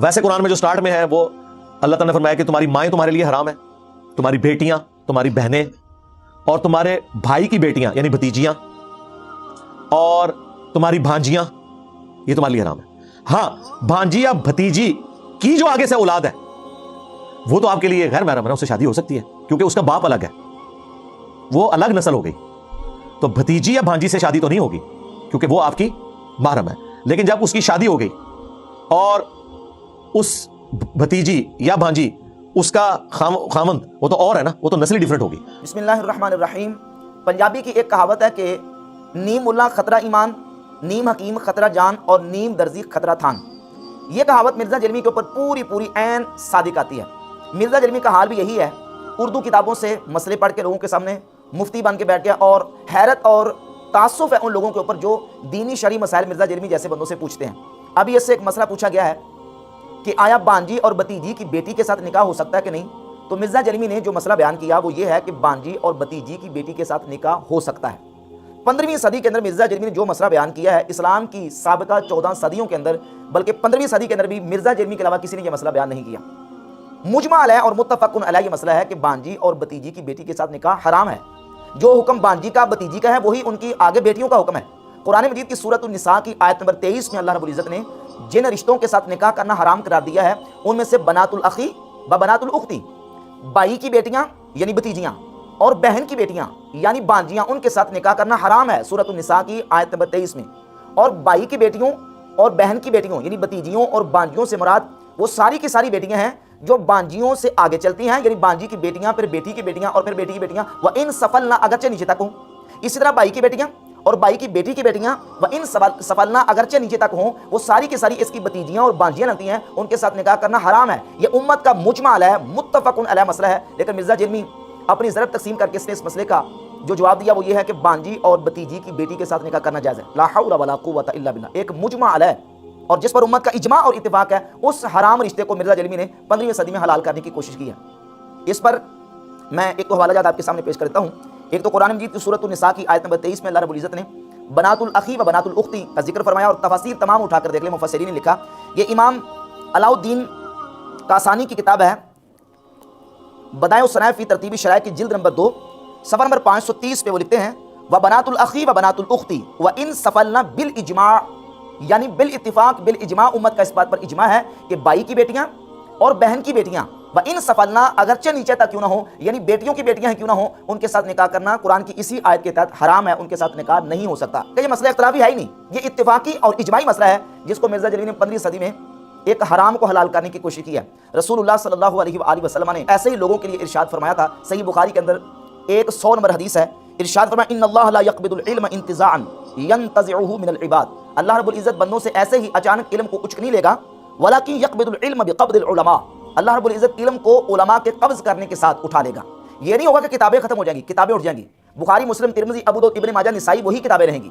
ویسے قرآن میں جو سٹارٹ میں ہے وہ اللہ تعالیٰ نے فرمایا کہ تمہاری مائیں تمہارے لیے حرام ہے، تمہاری بیٹیاں، تمہاری بہنیں اور تمہارے بھائی کی بیٹیاں یعنی بھتیجیاں اور تمہاری بھانجیاں، یہ تمہارے لیے حرام ہے۔ ہاں، بھانجی یا بھتیجی کی جو آگے سے اولاد ہے وہ تو آپ کے لیے غیر محرم ہے، اس سے شادی ہو سکتی ہے کیونکہ اس کا باپ الگ ہے، وہ الگ نسل ہو گئی۔ تو بھتیجی یا بھانجی سے شادی تو نہیں ہوگی کیونکہ وہ آپ کی محرم ہے، لیکن جب اس کی شادی ہو گئی اور اس بھتیجی یا بھانجی اس کا خامند، وہ تو اور ہے نا، وہ تو نسلی ڈیفرنٹ ہوگی۔ بسم اللہ الرحمن الرحیم۔ پنجابی کی ایک کہاوت ہے کہ نیم ملا خطرہ ایمان، نیم حکیم خطرہ جان اور نیم درزی خطرہ تھان۔ یہ کہاوت مرزا جرمی کے اوپر پوری عین صادق آتی ہے۔ مرزا جرمی کا حال بھی یہی ہے، اردو کتابوں سے مسئلے پڑھ کے لوگوں کے سامنے مفتی بن کے بیٹھ گیا، اور حیرت اور تعصف ہے ان لوگوں کے اوپر جو دینی شرعی مسائل مرزا جرمی جیسے بندوں سے پوچھتے ہیں۔ ابھی اس سے ایک مسئلہ پوچھا گیا ہے کہ آیا بانجی اور بتیجی کی بیٹی کے ساتھ نکاح ہو سکتا ہے کہ نہیں؟ تو مرزا جرمی نے جو مسئلہ بیان کیا وہ یہ ہے کہ بانجی اور بتیجی کی بیٹی کے ساتھ نکاح ہو سکتا ہے۔ 15ویں صدی کے اندر مرزا جرمی نے جو مسئلہ بیان کیا ہے، اسلام کی سابقہ 14 صدیوں کے اندر بلکہ 15ویں صدی کے اندر بھی مرزا جرمی کے علاوہ کسی نے یہ مسئلہ بیان نہیں کیا۔ مجمع علیہ اور متفق علیہ یہ مسئلہ ہے کہ بانجی اور بتیجی کی بیٹی کے ساتھ نکاح حرام ہے۔ جو حکم بانجی کا بتیجی کا ہے وہی ان کی آگے بیٹیوں کا حکم ہے۔ قرآن مجید کی سورۃ النساء کی آیت نمبر 23 میں اللہ رب العزت نے جن رشتوں کے ساتھ نکاح کرنا حرام قرار دیا ہے ان میں سے بنات الاخی و بنات الاختی، بھائی کی بیٹیاں یعنی بتیجیاں اور بہن کی بیٹیاں یعنی بانجیاں، ان کے ساتھ نکاح کرنا حرام ہے سورۃ النساء کی آیت نمبر 23 میں۔ اور بھائی کی بیٹیوں اور بہن کی بیٹیوں یعنی بتیجیوں اور بانجیوں سے مراد وہ ساری کی ساری بیٹیاں ہیں جو بانجیوں سے آگے چلتی ہیں، یعنی بانجی کی بیٹیاں، پھر بیٹی کی بیٹیاں اور پھر بیٹی کی بیٹیاں، وَإِن سَفَلْنَا اگرچہ نیچے تک ہوں۔ اسی طرح بھائی کی بیٹیاں اور بھائی کی بیٹی کی بیٹیاں وَإِن سَفَلْنَا اگرچہ نیچے تک ہوں، وہ ساری کی ساری اس کی بتیجیاں اور بانجیاں لگتی ہیں، ان کے ساتھ نکاح کرنا حرام ہے۔ یہ امت کا مجمع علیہ متفق علیہ مسئلہ ہے، لیکن مرزا جرمی اپنی ضرب تقسیم کر کے اس نے اس مسئلے کا جو جواب دیا وہ یہ ہے کہ بانجی اور بتیجی کی بیٹی کے ساتھ نکاح کرنا جائز ہے۔ لا حول ولا قوۃ الا باللہ، ایک مجمع علیہ اور جس پر امت کا اجماع اور اتفاق ہے، اس حرام رشتے کو مرزا جرمی نے 15ویں صدی میں حلال کرنے کی کوشش کی ہے۔ اس پر میں ایک حوالہ جات آپ کے سامنے پیش کرتا ہوں۔ ایک تو قرآن مجید کی سورۃ النساء کی آیت نمبر 23 میں اللہ رب العزت نے بنات الاخی و بنات الاختی کا ذکر فرمایا، اور تفاسیر تمام اٹھا کر دیکھ لیں، مفسرین نے لکھا، یہ امام علاء الدین کاسانی کی کتاب ہے بدائع الصنائع فی ترتیب الشرائع کی جلد نمبر 2 صفحہ نمبر 530 پہ وہ لکھتے ہیں وبنات الاخی و بنات الاختی وان سفلنا بالاجماع، یعنی بالاتفاق بالاجماع، امت کا اس بات پر اجماع ہے کہ بھائی کی بیٹیاں اور بہن کی بیٹیاں وان سفلنا اگرچہ نیچے تک کیوں نہ ہو، یعنی بیٹیوں کی بیٹیاں ہیں کیوں نہ ہو، ان کے ساتھ نکاح کرنا قرآن کی اسی آیت کے تحت حرام ہے، ان کے ساتھ نکاح نہیں ہو سکتا۔ کہ یہ مسئلہ اختلافی ہے ہی نہیں، یہ اتفاقی اور اجماعی مسئلہ ہے جس کو مرزا جرمی نے 15ویں صدی میں ایک حرام کو حلال کرنے کی کوشش کی ہے۔ رسول اللہ صلی اللہ علیہ وآلہ وسلم نے ایسے ہی لوگوں کے لیے ارشاد فرمایا تھا، صحیح بخاری کے اندر 100 نمبر حدیث ہے، ارشاد فرمایا ان اللہ لا يقبض العلم انتزاعا ينتزعه من العباد، اللہ رب العزت بندوں سے ایسے ہی اچانک علم کو اچک نہیں لے گا، ولکن يقبض العلم بقبض العلماء، اللہ رب العزت علم کو علماء کے قبض کرنے کے ساتھ اٹھا لے گا۔ یہ نہیں ہوگا کہ کتابیں ختم ہو جائیں گی، کتابیں اٹھ جائیں گی، بخاری مسلم ترمذی ابو داؤد ابن ماجہ نسائی وہی کتابیں رہیں گی،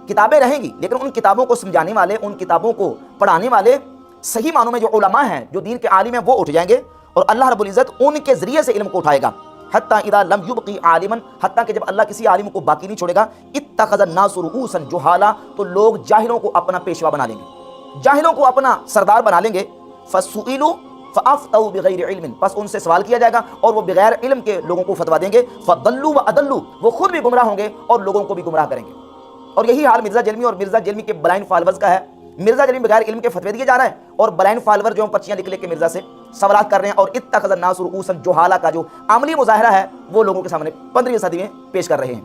کتابیں رہیں گی، لیکن ان کتابوں کو سمجھانے والے، ان کتابوں کو پڑھانے والے صحیح معنوں میں جو علماء ہیں، جو دین کے عالم ہیں، وہ اٹھ جائیں گے اور اللہ رب العزت ان کے ذریعے سے علم کو اٹھائے گا۔ حتیٰ اذا لم یبقی عالما، حتیٰ کہ جب اللہ کسی عالم کو باقی نہیں چھوڑے گا، اتخذ الناس رؤوسا جہالا، تو لوگ جاہلوں کو اپنا پیشوا بنا لیں گے، جاہلوں کو اپنا سردار بنا لیں گے۔ فسئلوا فافتوا بغیر علم، پس ان سے سوال کیا جائے گا اور وہ بغیر علم کے لوگوں کو فتوا دیں گے۔ فضلوا واضلوا، وہ خود بھی گمراہ ہوں گے اور لوگوں کو بھی گمراہ کریں گے۔ اور یہی حال مرزا جرمی اور مرزا جرمی کے بلائنڈ فالوورز کا ہے۔ مرزا جرمی بغیر علم کے فتوے دیے جا رہا ہے اور بلائنڈ فالوور جو پرچیاں لکھ لے کے مرزا سے سوالات کر رہے ہیں، اور اتخذ الناس رؤوسا جہالا کا جو عملی مظاہرہ ہے وہ لوگوں کے سامنے 15ویں صدی میں پیش کر رہے ہیں۔